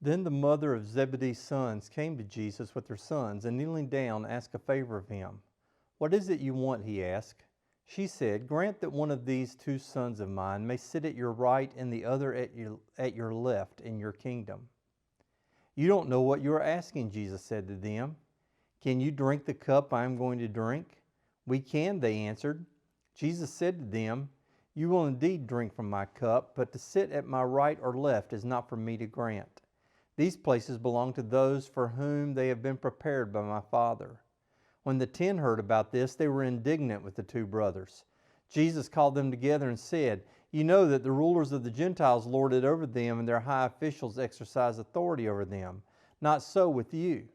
Then the mother of Zebedee's sons came to Jesus with her sons, and kneeling down, asked a favor of him. "What is it you want?" he asked. She said, "Grant that one of these two sons of mine may sit at your right and the other at your left in your kingdom." "You don't know what you are asking," Jesus said to them. "Can you drink the cup I am going to drink?" "We can," they answered. Jesus said to them, "You will indeed drink from my cup, but to sit at my right or left is not for me to grant. These places belong to those for whom they have been prepared by my Father." When the 10 heard about this, they were indignant with the two brothers. Jesus called them together and said, "You know that the rulers of the Gentiles lord it over them, and their high officials exercise authority over them. Not so with you.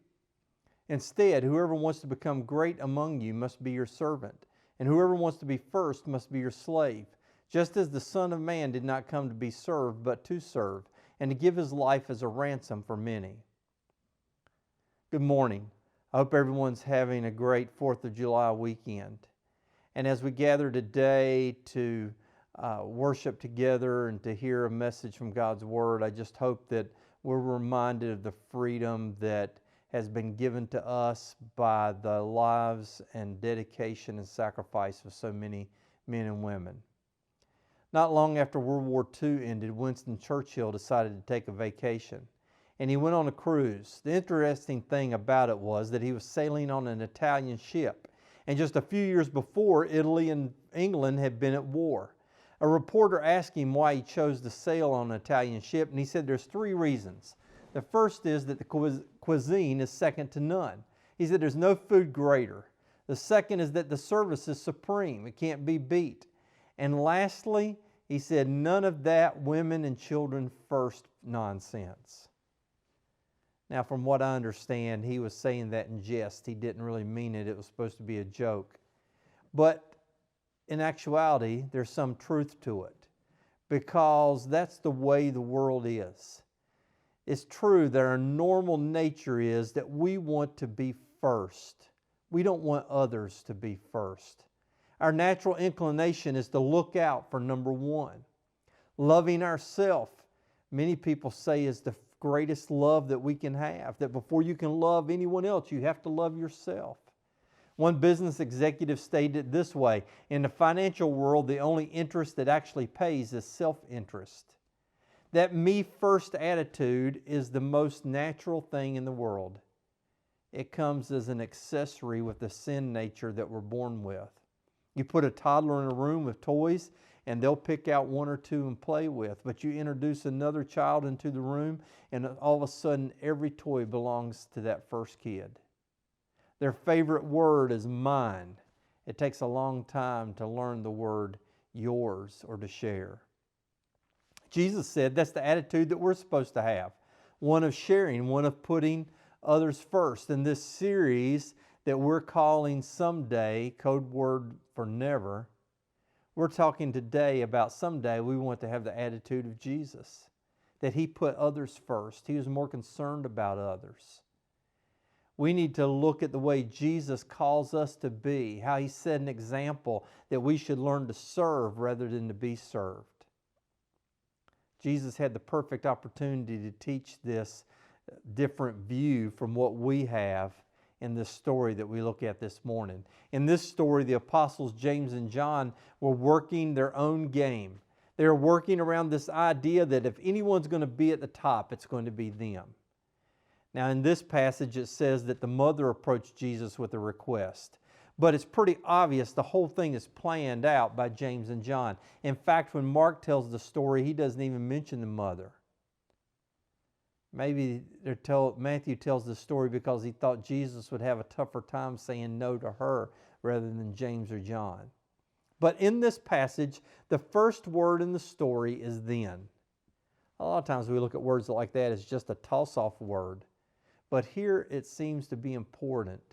Instead, whoever wants to become great among you must be your servant, and whoever wants to be first must be your slave, just as the Son of Man did not come to be served, but to serve, and to give his life as a ransom for many." Good morning. I hope everyone's having a great 4th of July weekend. And as we gather today to worship together and to hear a message from God's Word, I just hope that we're reminded of the freedom that has been given to us by the lives and dedication and sacrifice of so many men and women. Not long after World War II ended, Winston Churchill decided to take a vacation, and he went on a cruise. The interesting thing about it was that he was sailing on an Italian ship, and just a few years before, Italy and England had been at war. A reporter asked him why he chose to sail on an Italian ship, and he said there's 3 reasons. The first is that the cuisine is second to none. He said there's no food greater. The second is that the service is supreme. It can't be beat. And lastly, he said, none of that women and children first nonsense. Now, from what I understand, he was saying that in jest. He didn't really mean it. It was supposed to be a joke. But in actuality, there's some truth to it, because that's the way the world is. It's true that our normal nature is that we want to be first. We don't want others to be first. Our natural inclination is to look out for number one. Loving ourselves, many people say, is the greatest love that we can have. That before you can love anyone else, you have to love yourself. One business executive stated it this way: in the financial world, the only interest that actually pays is self-interest. That me-first attitude is the most natural thing in the world. It comes as an accessory with the sin nature that we're born with. You put a toddler in a room with toys, and they'll pick out 1 or 2 and play with. But you introduce another child into the room, and all of a sudden, every toy belongs to that first kid. Their favorite word is mine. It takes a long time to learn the word yours or to share. Jesus said that's the attitude that we're supposed to have. One of sharing, one of putting others first. In this series that we're calling Someday, code word for never, we're talking today about someday we want to have the attitude of Jesus. That He put others first. He was more concerned about others. We need to look at the way Jesus calls us to be, how He set an example that we should learn to serve rather than to be served. Jesus had the perfect opportunity to teach this different view from what we have in this story that we look at this morning. In this story, the apostles James and John were working their own game. They were working around this idea that if anyone's going to be at the top, it's going to be them. Now, in this passage, it says that the mother approached Jesus with a request. But it's pretty obvious the whole thing is planned out by James and John. In fact, when Mark tells the story, he doesn't even mention the mother. Maybe Matthew tells the story because he thought Jesus would have a tougher time saying no to her rather than James or John. But in this passage, the first word in the story is then. A lot of times we look at words like that as just a toss-off word. But here it seems to be important.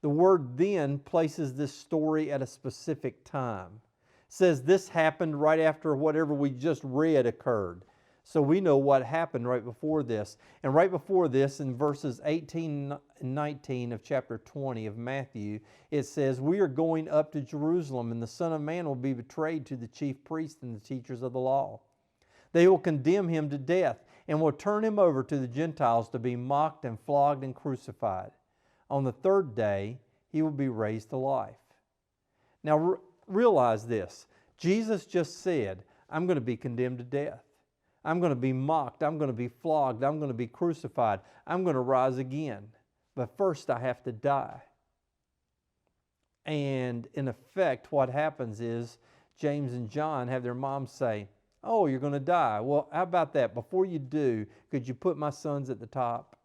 The word then places this story at a specific time. It says this happened right after whatever we just read occurred. So we know what happened right before this. And right before this, in verses 18 and 19 of chapter 20 of Matthew, it says, "We are going up to Jerusalem, and the Son of Man will be betrayed to the chief priests and the teachers of the law. They will condemn Him to death and will turn him over to the Gentiles to be mocked and flogged and crucified. On the third day, he will be raised to life. Now realize this. Jesus just said, I'm going to be condemned to death. I'm going to be mocked. I'm going to be flogged. I'm going to be crucified. I'm going to rise again. But first I have to die. And in effect, what happens is James and John have their mom say, oh, you're going to die. Well, how about that? Before you do, could you put my sons at the top?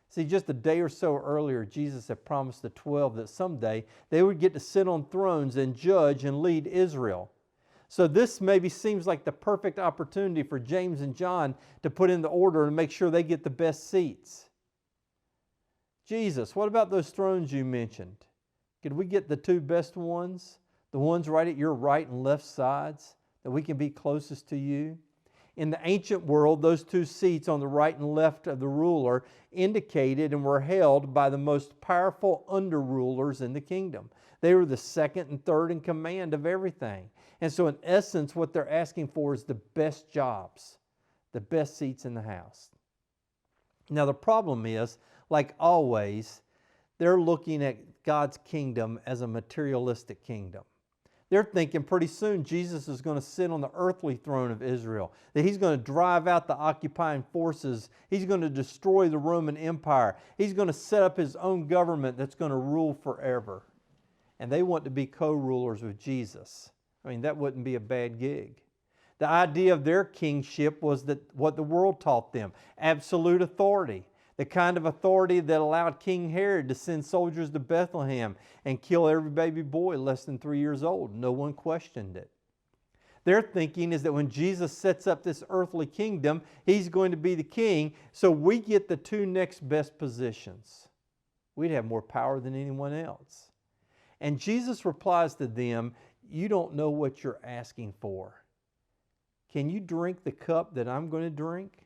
See, just a day or so earlier, Jesus had promised the 12 that someday they would get to sit on thrones and judge and lead Israel. So this maybe seems like the perfect opportunity for James and John to put in the order and make sure they get the best seats. Jesus, what about those thrones you mentioned? Could we get the two best ones? The ones right at your right and left sides, that we can be closest to you? In the ancient world, those two seats on the right and left of the ruler indicated and were held by the most powerful under-rulers in the kingdom. They were the second and third in command of everything. And so in essence, what they're asking for is the best jobs, the best seats in the house. Now the problem is, like always, they're looking at God's kingdom as a materialistic kingdom. They're thinking pretty soon Jesus is going to sit on the earthly throne of Israel, that He's going to drive out the occupying forces. He's going to destroy the Roman Empire. He's going to set up His own government that's going to rule forever. And they want to be co-rulers with Jesus. I mean, that wouldn't be a bad gig. The idea of their kingship was that what the world taught them, absolute authority. The kind of authority that allowed King Herod to send soldiers to Bethlehem and kill every baby boy less than 3 years old. No one questioned it. Their thinking is that when Jesus sets up this earthly kingdom, He's going to be the king, so we get the two next best positions. We'd have more power than anyone else. And Jesus replies to them, you don't know what you're asking for. Can you drink the cup that I'm going to drink?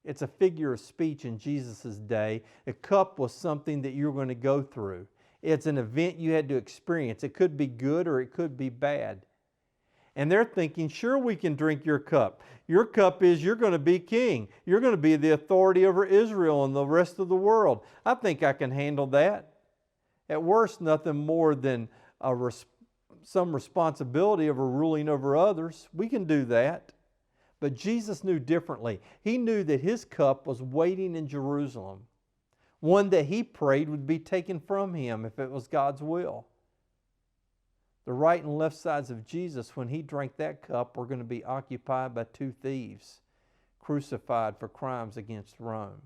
It's a figure of speech in Jesus' day. A cup was something that you're going to go through. It's an event you had to experience. It could be good or it could be bad. And they're thinking, sure, we can drink your cup. Your cup is you're going to be king. You're going to be the authority over Israel and the rest of the world. I think I can handle that. At worst, nothing more than some responsibility of ruling over others. We can do that. But Jesus knew differently. He knew that His cup was waiting in Jerusalem, one that He prayed would be taken from Him if it was God's will. The right and left sides of Jesus, when He drank that cup, were going to be occupied by two thieves, crucified for crimes against Rome.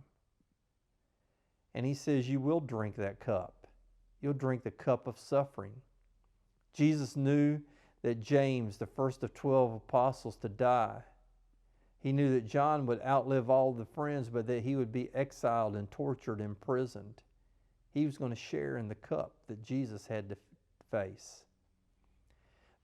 And He says, you will drink that cup. You'll drink the cup of suffering. Jesus knew that James, the first of 12 apostles to die, He knew that John would outlive all the friends, but that he would be exiled and tortured and imprisoned. He was going to share in the cup that Jesus had to face.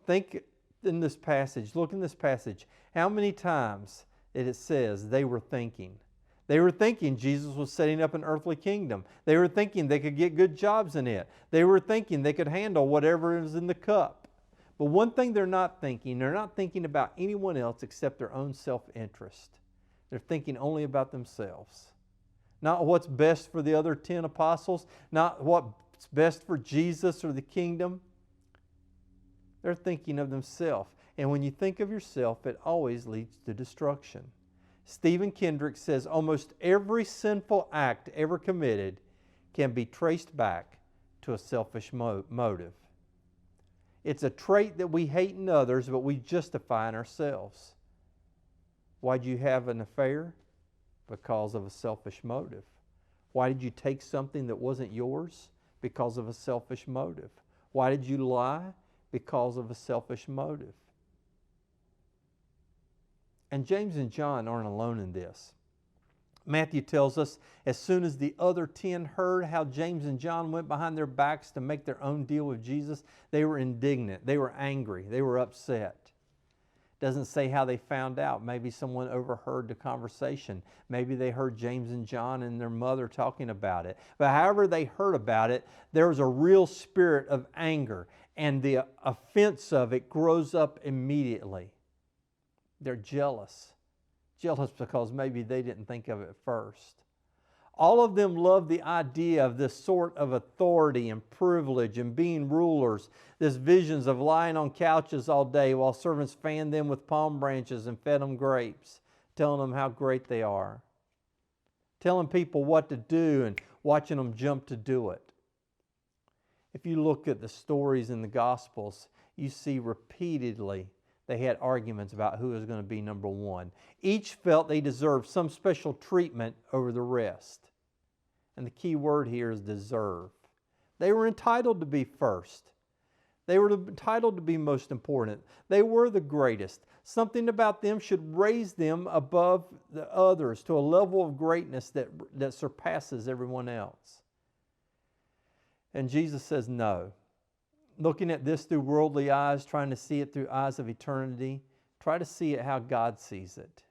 Think in this passage, look in this passage, how many times it says they were thinking. They were thinking Jesus was setting up an earthly kingdom. They were thinking they could get good jobs in it. They were thinking they could handle whatever is in the cup. But one thing they're not thinking about anyone else except their own self-interest. They're thinking only about themselves. Not what's best for the other 10 apostles, not what's best for Jesus or the kingdom. They're thinking of themselves. And when you think of yourself, it always leads to destruction. Stephen Kendrick says almost every sinful act ever committed can be traced back to a selfish motive. It's a trait that we hate in others, but we justify in ourselves. Why did you have an affair? Because of a selfish motive. Why did you take something that wasn't yours? Because of a selfish motive. Why did you lie? Because of a selfish motive. And James and John aren't alone in this. Matthew tells us, as soon as the other 10 heard how James and John went behind their backs to make their own deal with Jesus, they were indignant, they were angry, they were upset. Doesn't say how they found out. Maybe someone overheard the conversation. Maybe they heard James and John and their mother talking about it. But however they heard about it, there was a real spirit of anger, and the offense of it grows up immediately. They're jealous. Jealous because maybe they didn't think of it first. All of them loved the idea of this sort of authority and privilege and being rulers, this visions of lying on couches all day while servants fanned them with palm branches and fed them grapes, telling them how great they are, telling people what to do and watching them jump to do it. If you look at the stories in the Gospels, you see repeatedly they had arguments about who was going to be number one. Each felt they deserved some special treatment over the rest. And the key word here is deserve. They were entitled to be first. They were entitled to be most important. They were the greatest. Something about them should raise them above the others to a level of greatness that surpasses everyone else. And Jesus says no. Looking at this through worldly eyes, trying to see it through eyes of eternity, try to see it how God sees it.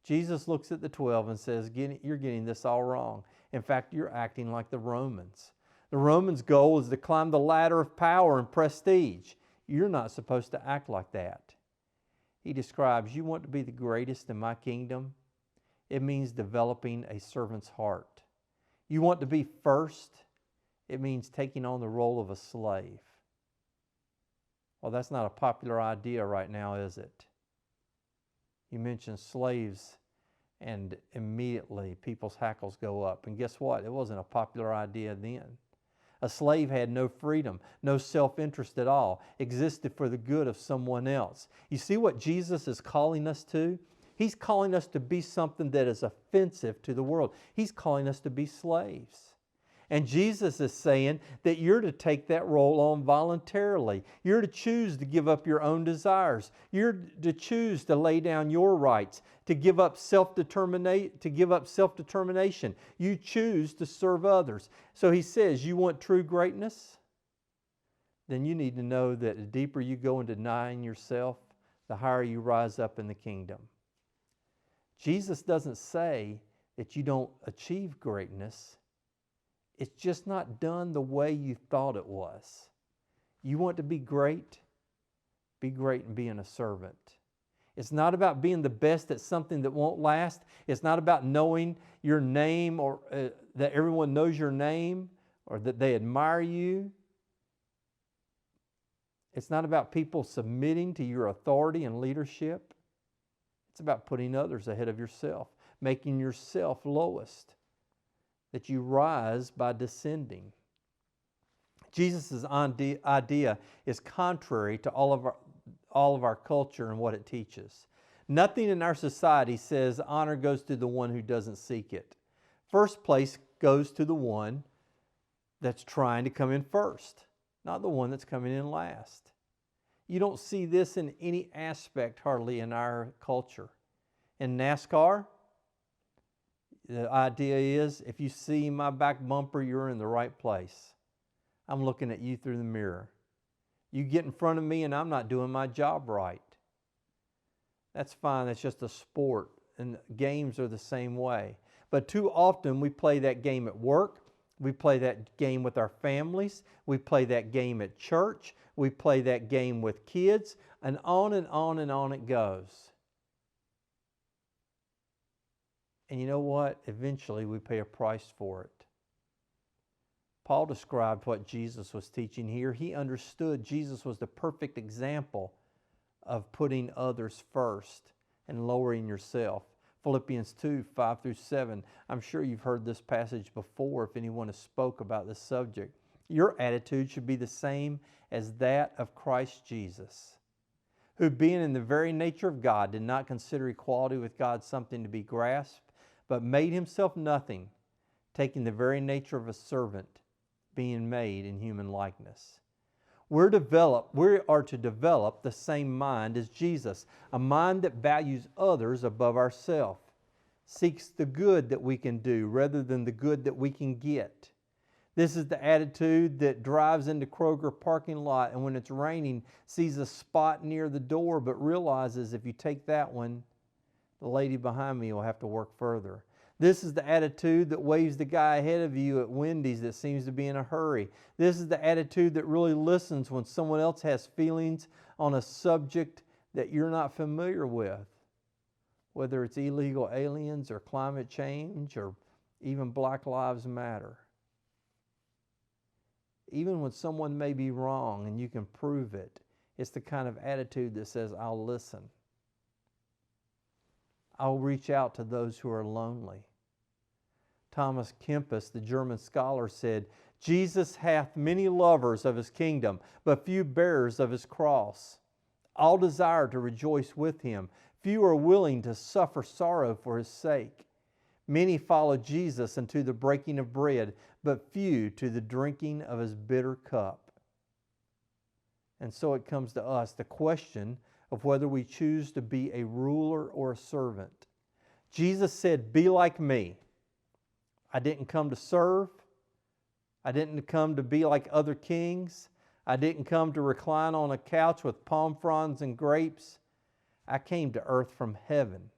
Jesus looks at the 12 and says, you're getting this all wrong. In fact, you're acting like the Romans. The Romans' goal is to climb the ladder of power and prestige. You're not supposed to act like that. He describes, you want to be the greatest in my kingdom? It means developing a servant's heart. You want to be first? It means taking on the role of a slave. Well, that's not a popular idea right now, is it? You mention slaves and immediately people's hackles go up. And guess what? It wasn't a popular idea then. A slave had no freedom, no self-interest at all, existed for the good of someone else. You see what Jesus is calling us to? He's calling us to be something that is offensive to the world. He's calling us to be slaves. And Jesus is saying that you're to take that role on voluntarily. You're to choose to give up your own desires. You're to choose to lay down your rights, to give up self-determination. You choose to serve others. So he says, you want true greatness? Then you need to know that the deeper you go in denying yourself, the higher you rise up in the kingdom. Jesus doesn't say that you don't achieve greatness. It's just not done the way you thought it was. You want to be great in being a servant. It's not about being the best at something that won't last. It's not about knowing your name or that everyone knows your name or that they admire you. It's not about people submitting to your authority and leadership. It's about putting others ahead of yourself, making yourself lowest, that you rise by descending. Jesus' idea is contrary to all of our culture and what it teaches. Nothing in our society says honor goes to the one who doesn't seek it. First place goes to the one that's trying to come in first, not the one that's coming in last. You don't see this in any aspect hardly in our culture. In NASCAR, the idea is, if you see my back bumper, you're in the right place. I'm looking at you through the mirror. You get in front of me and I'm not doing my job right. That's fine, that's just a sport, and games are the same way. But too often we play that game at work, we play that game with our families, we play that game at church, we play that game with kids, and on and on and on it goes. And you know what? Eventually we pay a price for it. Paul described what Jesus was teaching here. He understood Jesus was the perfect example of putting others first and lowering yourself. Philippians 2, 5 through 7. I'm sure you've heard this passage before if anyone has spoke about this subject. Your attitude should be the same as that of Christ Jesus, who being in the very nature of God did not consider equality with God something to be grasped, but made himself nothing, taking the very nature of a servant, being made in human likeness. We are to develop the same mind as Jesus, a mind that values others above ourselves, seeks the good that we can do rather than the good that we can get. This is the attitude that drives into Kroger parking lot and when it's raining, sees a spot near the door but realizes if you take that one, the lady behind me will have to work further. This is the attitude that waves the guy ahead of you at Wendy's that seems to be in a hurry. This is the attitude that really listens when someone else has feelings on a subject that you're not familiar with. whether it's illegal aliens or climate change or even Black Lives Matter. Even when someone may be wrong and you can prove it, it's the kind of attitude that says, I'll listen. I'll reach out to those who are lonely. Thomas Kempis, the German scholar, said, Jesus hath many lovers of his kingdom, but few bearers of his cross. All desire to rejoice with him. Few are willing to suffer sorrow for his sake. Many follow Jesus unto the breaking of bread, but few to the drinking of his bitter cup. And so it comes to us, the question of whether we choose to be a ruler or a servant. Jesus said, be like me. I didn't come to serve. I didn't come to be like other kings. I didn't come to recline on a couch with palm fronds and grapes. I came to earth from heaven.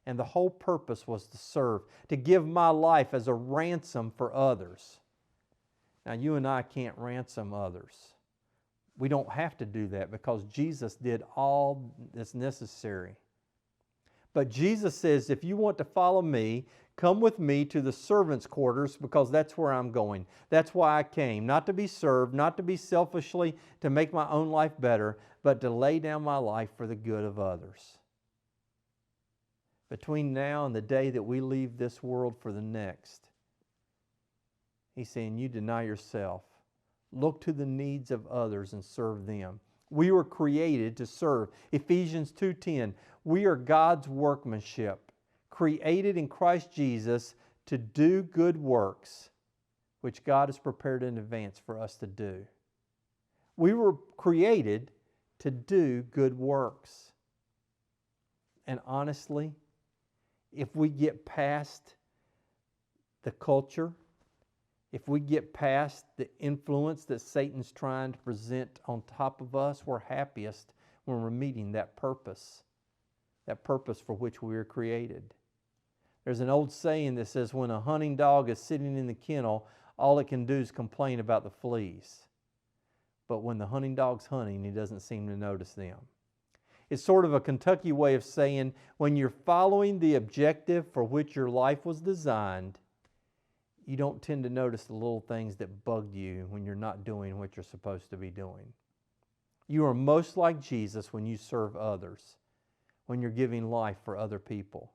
And the whole purpose was to serve, to give my life as a ransom for others. Now, you and I can't ransom others. We don't have to do that because Jesus did all that's necessary. But Jesus says, if you want to follow me, come with me to the servants' quarters because that's where I'm going. That's why I came, not to be served, not to be selfishly to make my own life better, but to lay down my life for the good of others. Between now and the day that we leave this world for the next, he's saying, you deny yourself. Look to the needs of others and serve them. We were created to serve. Ephesians 2:10, we are God's workmanship, created in Christ Jesus to do good works, which God has prepared in advance for us to do. We were created to do good works. And honestly, if we get past the culture, if we get past the influence that Satan's trying to present on top of us, we're happiest when we're meeting that purpose for which we were created. There's an old saying that says, when a hunting dog is sitting in the kennel, all it can do is complain about the fleas. But when the hunting dog's hunting, he doesn't seem to notice them. It's sort of a Kentucky way of saying, when you're following the objective for which your life was designed, you don't tend to notice the little things that bug you when you're not doing what you're supposed to be doing. You are most like Jesus when you serve others, when you're giving life for other people,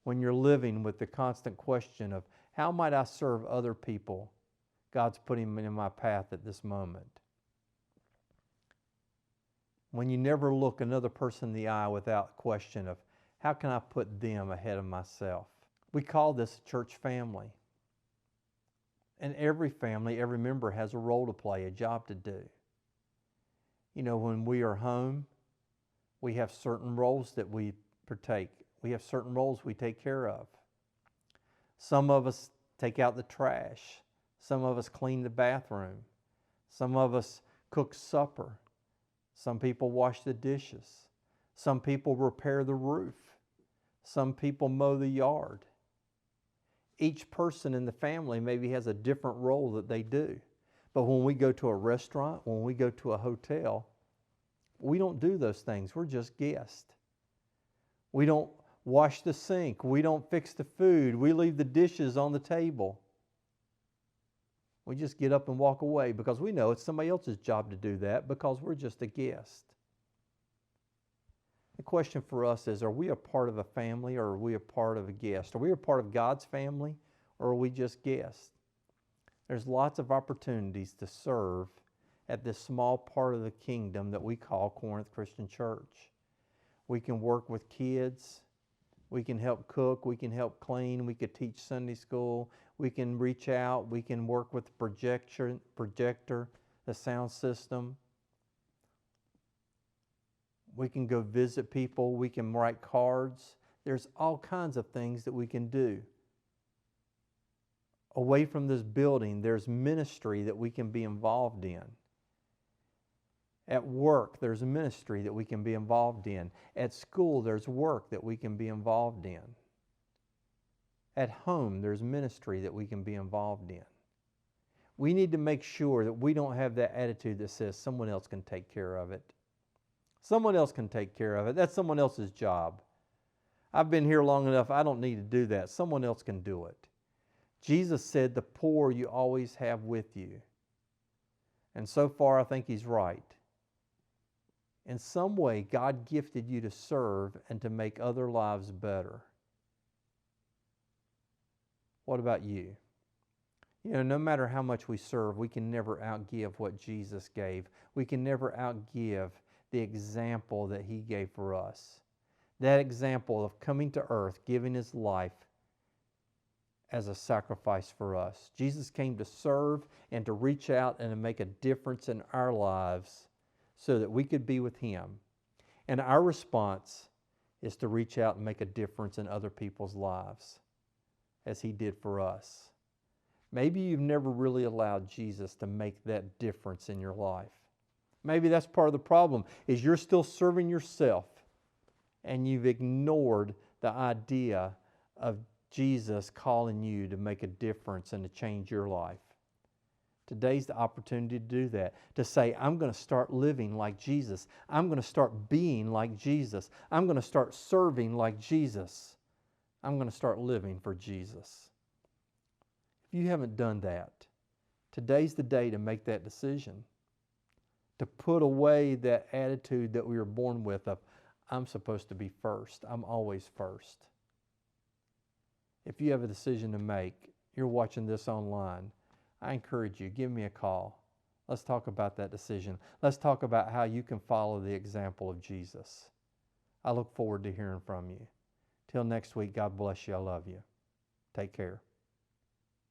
when you're living with the constant question of, how might I serve other people God's putting in my path at this moment? When you never look another person in the eye without question of, how can I put them ahead of myself? We call this a church family. And every family, every member has a role to play, a job to do. You know, when we are home, we have certain roles that we partake. We have certain roles we take care of. Some of us take out the trash. Some of us clean the bathroom. Some of us cook supper. Some people wash the dishes. Some people repair the roof. Some people mow the yard. Each person in the family maybe has a different role that they do. But when we go to a restaurant, when we go to a hotel, we don't do those things. We're just guests. We don't wash the sink. We don't fix the food. We leave the dishes on the table. We just get up and walk away because we know it's somebody else's job to do that because we're just a guest. The question for us is, are we a part of a family or are we a part of a guest? Are we a part of God's family or are we just guests? There's lots of opportunities to serve at this small part of the kingdom that we call Corinth Christian Church. We can work with kids. We can help cook. We can help clean. We could teach Sunday school. We can reach out. We can work with the projector, the sound system. We can go visit people. We can write cards. There's all kinds of things that we can do. Away from this building, there's ministry that we can be involved in. At work, there's a ministry that we can be involved in. At school, there's work that we can be involved in. At home, there's ministry that we can be involved in. We need to make sure that we don't have that attitude that says someone else can take care of it. Someone else can take care of it. That's someone else's job. I've been here long enough. I don't need to do that. Someone else can do it. Jesus said, the poor you always have with you. And so far, I think he's right. In some way, God gifted you to serve and to make other lives better. What about you? You know, no matter how much we serve, we can never outgive what Jesus gave. We can never outgive the example that he gave for us. That example of coming to earth, giving his life as a sacrifice for us. Jesus came to serve and to reach out and to make a difference in our lives so that we could be with him. And our response is to reach out and make a difference in other people's lives as he did for us. Maybe you've never really allowed Jesus to make that difference in your life. Maybe that's part of the problem, is you're still serving yourself and you've ignored the idea of Jesus calling you to make a difference and to change your life. Today's the opportunity to do that, to say, I'm going to start living like Jesus. I'm going to start being like Jesus. I'm going to start serving like Jesus. I'm going to start living for Jesus. If you haven't done that, today's the day to make that decision, to put away that attitude that we were born with of, I'm supposed to be first. I'm always first. If you have a decision to make, you're watching this online, I encourage you, give me a call. Let's talk about that decision. Let's talk about how you can follow the example of Jesus. I look forward to hearing from you. Till next week, God bless you. I love you. Take care.